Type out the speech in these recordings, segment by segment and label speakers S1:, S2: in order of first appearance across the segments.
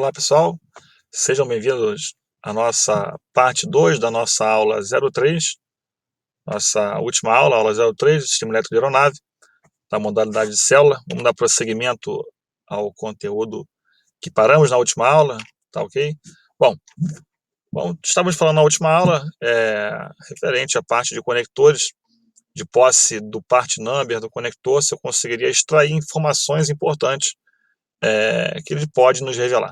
S1: Olá pessoal, sejam bem-vindos à nossa parte 2 da nossa aula 03, nossa última aula, aula 03, Sistema Elétrico de Aeronave, da modalidade de célula. Vamos dar prosseguimento ao conteúdo que paramos na última aula, tá ok? Bom, estávamos falando na última aula referente à parte de conectores, de posse do part number do conector, se eu conseguiria extrair informações importantes que ele pode nos revelar.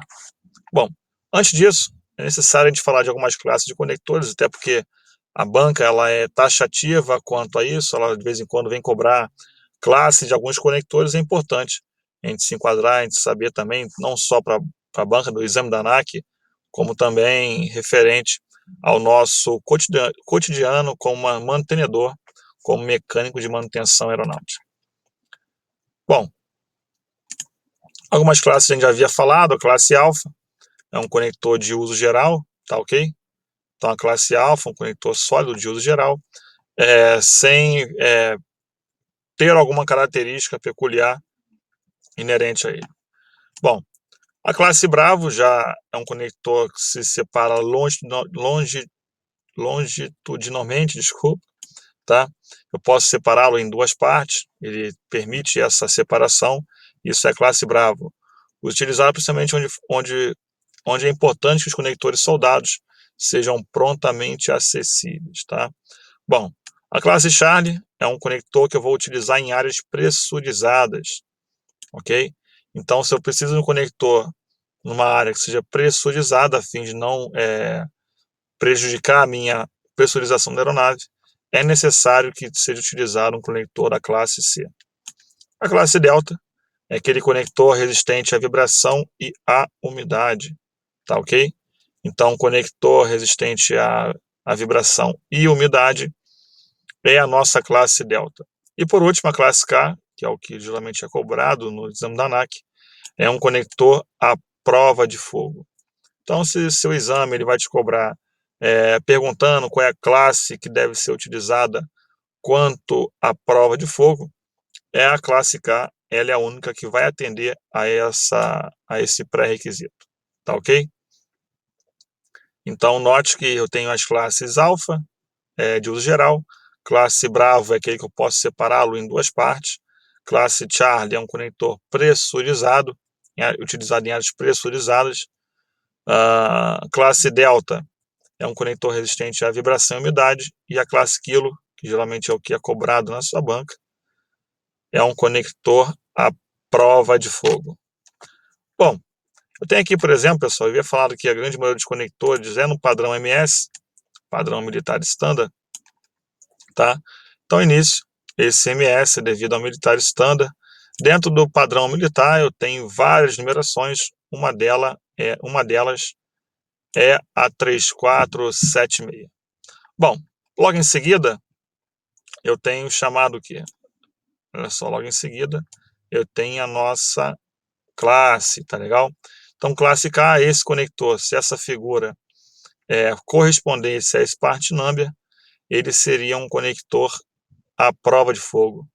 S1: Bom, antes disso, é necessário a gente falar de algumas classes de conectores, até porque a banca ela é taxativa quanto a isso, ela de vez em quando vem cobrar classes de alguns conectores. É importante a gente se enquadrar, a gente saber também, não só para a banca do exame da ANAC, como também referente ao nosso cotidiano como mantenedor, como mecânico de manutenção aeronáutica. Bom, algumas classes a gente já havia falado. A classe alfa é um conector de uso geral, tá ok? Então a classe alfa, um conector sólido de uso geral, sem ter alguma característica peculiar inerente a ele. Bom, a classe Bravo já é um conector que se separa longitudinalmente, desculpa, tá? Eu posso separá-lo em duas partes, ele permite essa separação, isso é classe Bravo. Utilizado principalmente onde é importante que os conectores soldados sejam prontamente acessíveis, tá? Bom, a classe Charlie é um conector que eu vou utilizar em áreas pressurizadas, ok? Então, se eu preciso de um conector numa área que seja pressurizada, a fim de não prejudicar a minha pressurização da aeronave, é necessário que seja utilizado um conector da classe C. A classe Delta é aquele conector resistente à vibração e à umidade, tá ok? Então, conector resistente à vibração e umidade é a nossa classe Delta. E por último, a classe K, que é o que geralmente é cobrado no exame da ANAC, é um conector à prova de fogo. Então, se seu exame ele vai te cobrar perguntando qual é a classe que deve ser utilizada quanto à prova de fogo, é a classe K, ela é a única que vai atender a esse pré-requisito, tá ok? Então, note que eu tenho as classes alfa, de uso geral, classe Bravo é aquele que eu posso separá-lo em duas partes, classe Charlie é um conector pressurizado, utilizado em áreas pressurizadas, classe Delta é um conector resistente à vibração e umidade, e a classe Kilo, que geralmente é o que é cobrado na sua banca, é um conector à prova de fogo. Bom, eu tenho aqui, por exemplo, pessoal, eu havia falado que a grande maioria dos conectores é no padrão MS, padrão militar standard, tá? Então, início, esse MS, devido ao militar standard, dentro do padrão militar eu tenho várias numerações, uma delas é a 3476. Bom, logo em seguida, eu tenho chamado o quê? Olha só, logo em seguida, eu tenho a nossa classe, tá legal? Então, classe K, esse conector, se essa figura correspondesse a esse part number, ele seria um conector à prova de fogo.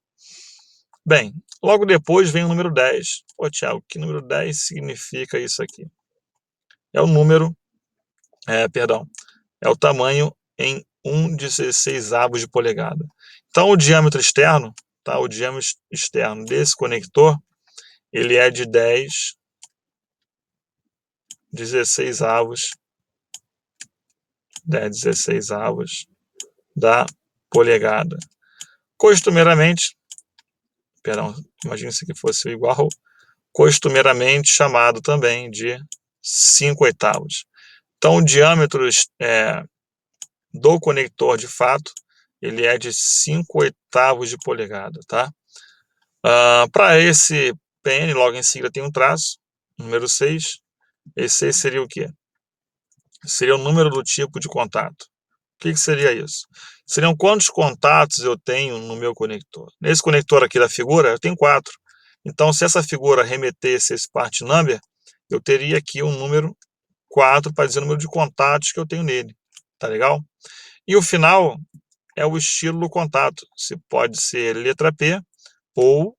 S1: Bem, logo depois vem o número 10. Pô, Thiago, que número 10 significa isso aqui? É o número, é o tamanho em 1/16 de polegada. Então, o diâmetro externo, tá? O diâmetro externo desse conector, ele é de 10/16 da polegada. Costumeiramente, imagine se que fosse igual, costumeiramente chamado também de 5/8. Então, o diâmetro do conector, de fato, ele é de 5/8 de polegada, tá? Para esse PN, logo em seguida tem um traço, número 6. Esse 6 seria o quê? Seria o número do tipo de contato. O que seria isso? Seriam quantos contatos eu tenho no meu conector. Nesse conector aqui da figura, eu tenho 4. Então, se essa figura remetesse a esse part number, eu teria aqui um número 4 para dizer o número de contatos que eu tenho nele. Tá legal? E o final é o estilo do contato. Se pode ser letra P ou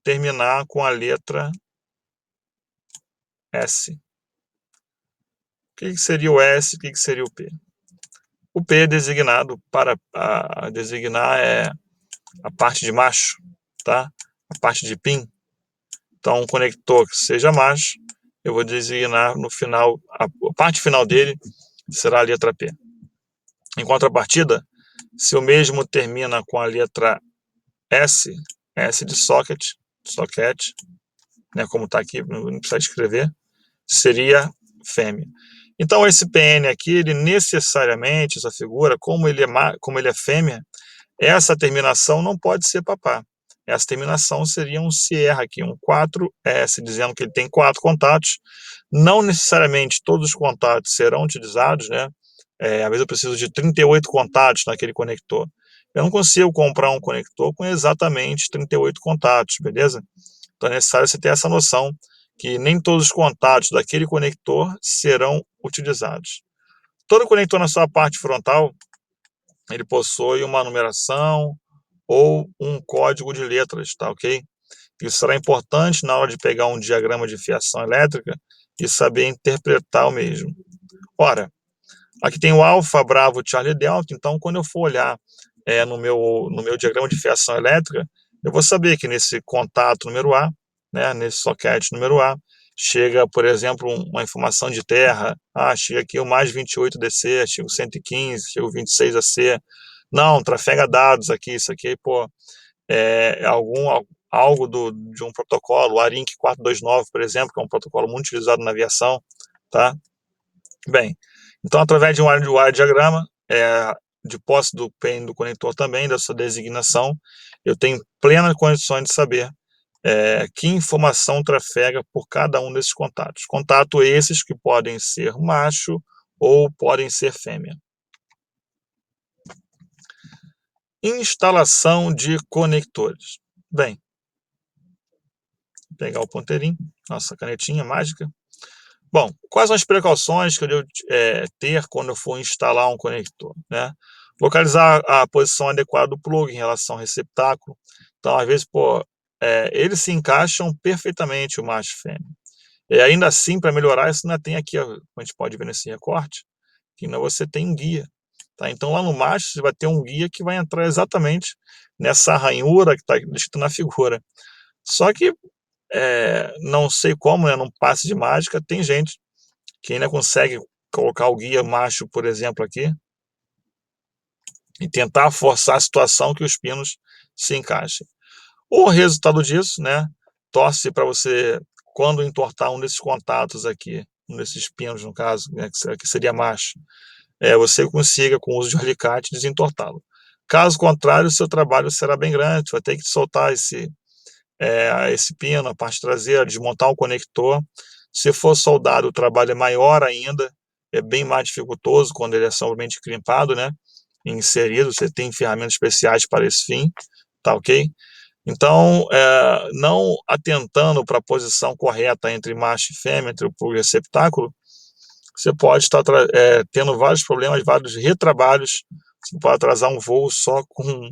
S1: terminar com a letra S. O que seria o S? O que seria o P? O P é designado para designar a parte de macho, tá? A parte de pin. Então, um conector que seja macho, eu vou designar no final, a parte final dele será a letra P. Em contrapartida, se o mesmo termina com a letra S, S de socket, né, como está aqui, não precisa escrever, seria fêmea. Então, esse PN aqui, ele necessariamente, essa figura, como ele é fêmea, essa terminação não pode ser papá. Essa terminação seria um Sierra aqui, um 4S, dizendo que ele tem 4 contatos. Não necessariamente todos os contatos serão utilizados, né? Às vezes eu preciso de 38 contatos naquele conector. Eu não consigo comprar um conector com exatamente 38 contatos, beleza? Então é necessário você ter essa noção que nem todos os contatos daquele conector serão utilizados. Todo conector na sua parte frontal, ele possui uma numeração ou um código de letras, tá ok? Isso será importante na hora de pegar um diagrama de fiação elétrica e saber interpretar o mesmo. Ora, aqui tem o alfa, bravo, Charlie, delta, então quando eu for olhar no meu diagrama de fiação elétrica, eu vou saber que nesse contato número A, né, nesse socket número A, chega, por exemplo, uma informação de terra, chega aqui o mais 28 DC, chega o 115, chega o 26 AC, não, trafega dados aqui, isso aqui, pô, algo de um protocolo, o ARINC 429, por exemplo, que é um protocolo muito utilizado na aviação, tá? Bem, então através de um wire diagrama, de posse do PN do conector também, da sua designação, eu tenho plenas condições de saber que informação trafega por cada um desses contatos. Contato esses que podem ser macho ou podem ser fêmea. Instalação de conectores. Bem, vou pegar o ponteirinho, nossa canetinha mágica. Bom, quais são as precauções que eu devo ter quando eu for instalar um conector, né? Localizar a posição adequada do plug em relação ao receptáculo. Então, às vezes, eles se encaixam perfeitamente, o macho e fêmea. E ainda assim, para melhorar, isso ainda tem aqui, ó, como a gente pode ver nesse recorte, que ainda você tem um guia. Tá? Então, lá no macho, você vai ter um guia que vai entrar exatamente nessa ranhura que está descrito na figura. Só que, não sei como, né, num passe de mágica, tem gente que ainda consegue colocar o guia macho, por exemplo, aqui, e tentar forçar a situação que os pinos se encaixem. O resultado disso, né, torce para você, quando entortar um desses contatos aqui, um desses pinos, no caso, né, que seria macho, você consiga, com o uso de um alicate, desentortá-lo. Caso contrário, o seu trabalho será bem grande, vai ter que soltar esse pino, a parte traseira, desmontar o conector. Se for soldado, o trabalho é maior ainda, é bem mais dificultoso quando ele é somente crimpado, né? Inserido, você tem ferramentas especiais para esse fim, tá ok? Então, não atentando para a posição correta entre macho e fêmea, entre o plug e o receptáculo, você pode estar tendo vários problemas, vários retrabalhos, você pode atrasar um voo só com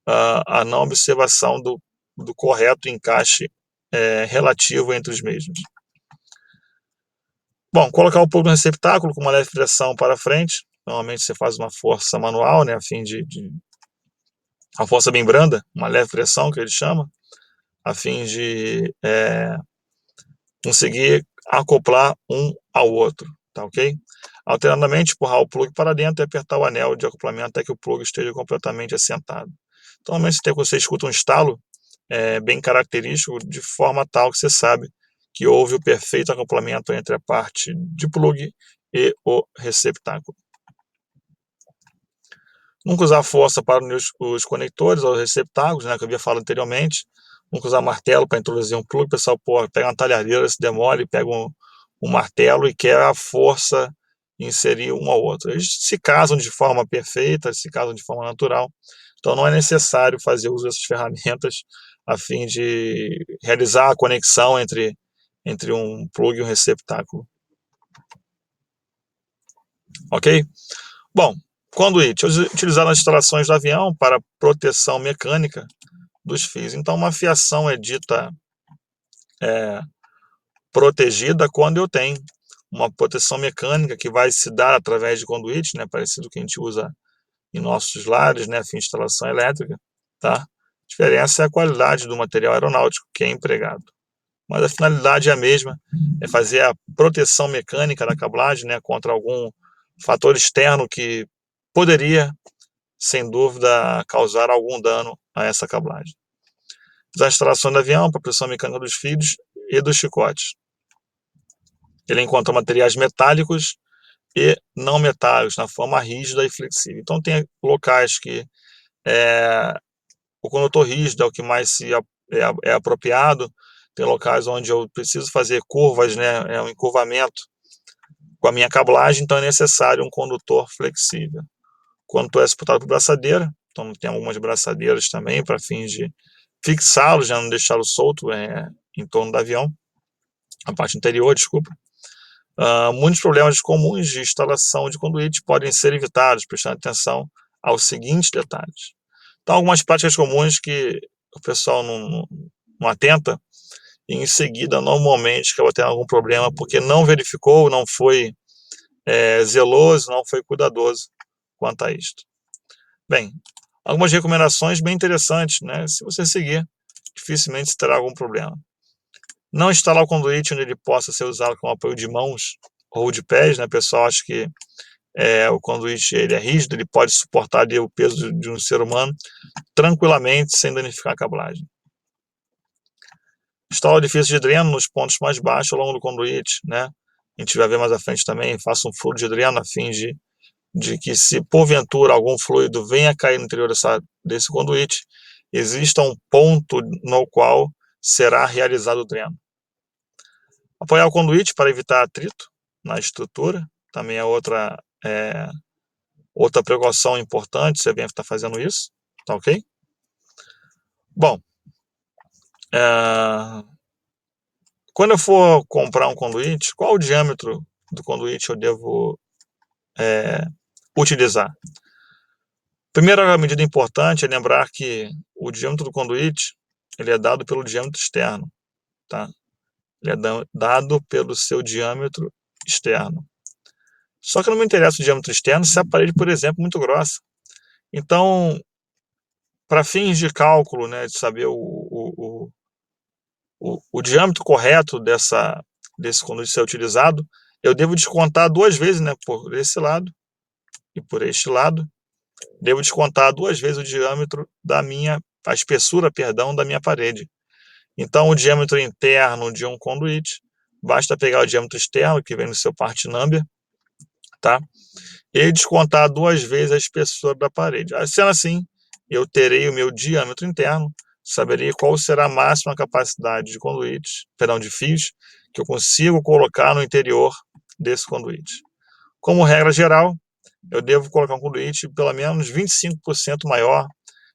S1: a não observação do correto encaixe relativo entre os mesmos. Bom, colocar um pouco no receptáculo com uma leve pressão para frente. Normalmente você faz uma força manual, né, a fim de a força bem branda, uma leve pressão que ele chama, a fim de conseguir acoplar um ao outro, tá ok? Alternadamente, empurrar o plug para dentro e apertar o anel de acoplamento até que o plug esteja completamente assentado. Então, normalmente você escuta um estalo bem característico, de forma tal que você sabe que houve o perfeito acoplamento entre a parte de plug e o receptáculo. Nunca usar força para unir os conectores aos receptáculos, né, que eu havia falado anteriormente. Nunca usar martelo para introduzir um plug. O pessoal pega uma talhadeira, se demole, pega um martelo e quer a força inserir um ao outro. Eles se casam de forma perfeita, se casam de forma natural. Então não é necessário fazer uso dessas ferramentas a fim de realizar a conexão entre um plug e um receptáculo. Ok? Bom, conduíte, utilizado nas instalações do avião para proteção mecânica dos fios. Então, uma fiação é dita protegida quando eu tenho uma proteção mecânica que vai se dar através de conduíte, né, parecido com o que a gente usa em nossos lares, né, fim de instalação elétrica, tá? A diferença é a qualidade do material aeronáutico que é empregado. Mas a finalidade é a mesma, é fazer a proteção mecânica da cablagem, né, contra algum fator externo que poderia, sem dúvida, causar algum dano a essa cablagem. A instalação do avião, para a proteção mecânica dos fios e dos chicotes. Ele encontra materiais metálicos e não metálicos, na forma rígida e flexível. Então tem locais que o condutor rígido é o que mais é apropriado, tem locais onde eu preciso fazer curvas, né, um encurvamento com a minha cablagem, então é necessário um condutor flexível. Quando é suportado por braçadeira, então tem algumas braçadeiras também para fins de fixá-lo, já não deixá-lo solto em torno do avião, a parte interior, desculpa. Muitos problemas comuns de instalação de conduíte podem ser evitados, prestando atenção aos seguintes detalhes. Então, algumas práticas comuns que o pessoal não atenta, e em seguida, normalmente, que eu vou ter algum problema porque não verificou, não foi zeloso, não foi cuidadoso quanto a isto. Bem, algumas recomendações bem interessantes, né? Se você seguir, dificilmente terá algum problema. Não instalar o conduíte onde ele possa ser usado como apoio de mãos ou de pés, né? O pessoal acha que o conduíte ele é rígido, ele pode suportar ali, o peso de um ser humano tranquilamente, sem danificar a cablagem. Instala orifício de dreno nos pontos mais baixos ao longo do conduíte, né? A gente vai ver mais à frente também, faça um furo de dreno a fim de que, se porventura algum fluido venha a cair no interior desse conduíte, exista um ponto no qual será realizado o dreno. Apoiar o conduíte para evitar atrito na estrutura, também é outra precaução importante, você vem estar fazendo isso, tá ok? Bom, quando eu for comprar um conduíte, qual o diâmetro do conduíte eu devo utilizar? Primeira medida importante é lembrar que o diâmetro do conduíte ele é dado pelo diâmetro externo, tá? Ele é dado pelo seu diâmetro externo. Só que não me interessa o diâmetro externo se a parede, por exemplo, é muito grossa. Então, para fins de cálculo, né, de saber o diâmetro correto desse conduíte ser utilizado, eu devo descontar duas vezes, né, por esse lado e por este lado. Devo descontar duas vezes o diâmetro a espessura, perdão, da minha parede. Então, o diâmetro interno de um conduíte, basta pegar o diâmetro externo, que vem no seu part number, tá? E descontar duas vezes a espessura da parede. Sendo assim, eu terei o meu diâmetro interno, saberei qual será a máxima capacidade de conduítes, perdão, de fios, que eu consigo colocar no interior desse conduíte. Como regra geral, eu devo colocar um conduíte pelo menos 25% maior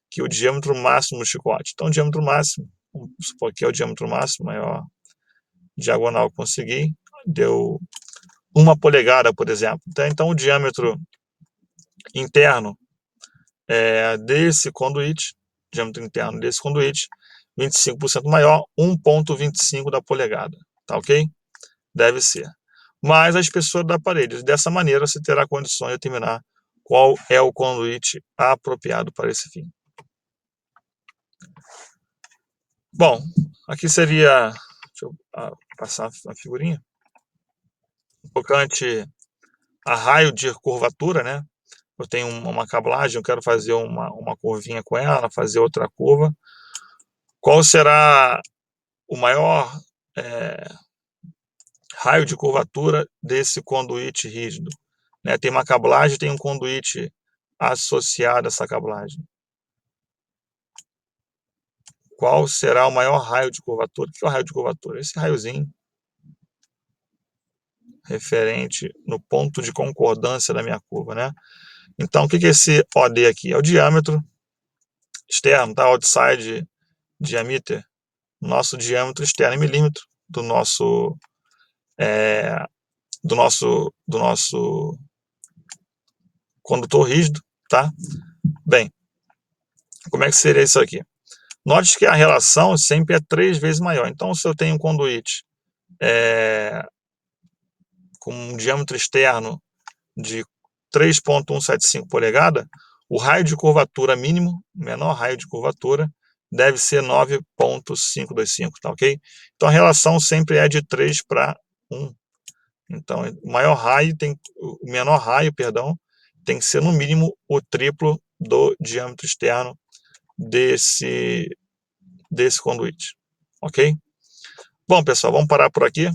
S1: que o diâmetro máximo do chicote. Então, o diâmetro máximo, vamos supor que é o diâmetro máximo, maior diagonal que consegui, deu 1 polegada, por exemplo. Então, o diâmetro interno desse conduíte, 25% maior, 1,25 da polegada, tá ok? Deve ser. Mais a espessura da parede. Dessa maneira, você terá condições de determinar qual é o conduíte apropriado para esse fim. Bom, aqui seria, deixa eu passar a figurinha, tocante a raio de curvatura, né? Eu tenho uma cablagem, eu quero fazer uma curvinha com ela, fazer outra curva. Qual será o maior raio de curvatura desse conduíte rígido? Né? Tem uma cablagem, tem um conduíte associado a essa cablagem. Qual será o maior raio de curvatura? O que é o raio de curvatura? Esse raiozinho referente no ponto de concordância da minha curva, né? Então, o que é esse OD aqui? É o diâmetro externo, tá? Outside diameter. Nosso diâmetro externo em milímetro do nosso condutor rígido, tá? Bem, como é que seria isso aqui? Note que a relação sempre é 3 vezes maior. Então, se eu tenho um conduíte com um diâmetro externo de 3,175 polegadas, o raio de curvatura mínimo, menor raio de curvatura, deve ser 9,525, tá ok? Então a relação sempre é de 3 para 1. Então o menor raio, perdão, tem que ser no mínimo o triplo do diâmetro externo desse conduíte, ok? Bom, pessoal, vamos parar por aqui.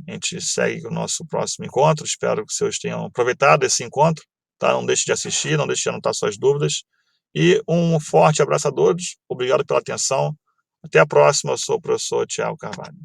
S1: A gente segue o nosso próximo encontro. Espero que vocês tenham aproveitado esse encontro, tá? Não deixe de assistir, não deixe de anotar suas dúvidas. E um forte abraço a todos. Obrigado pela atenção. Até a próxima. Eu sou o professor Thiago Carvalho.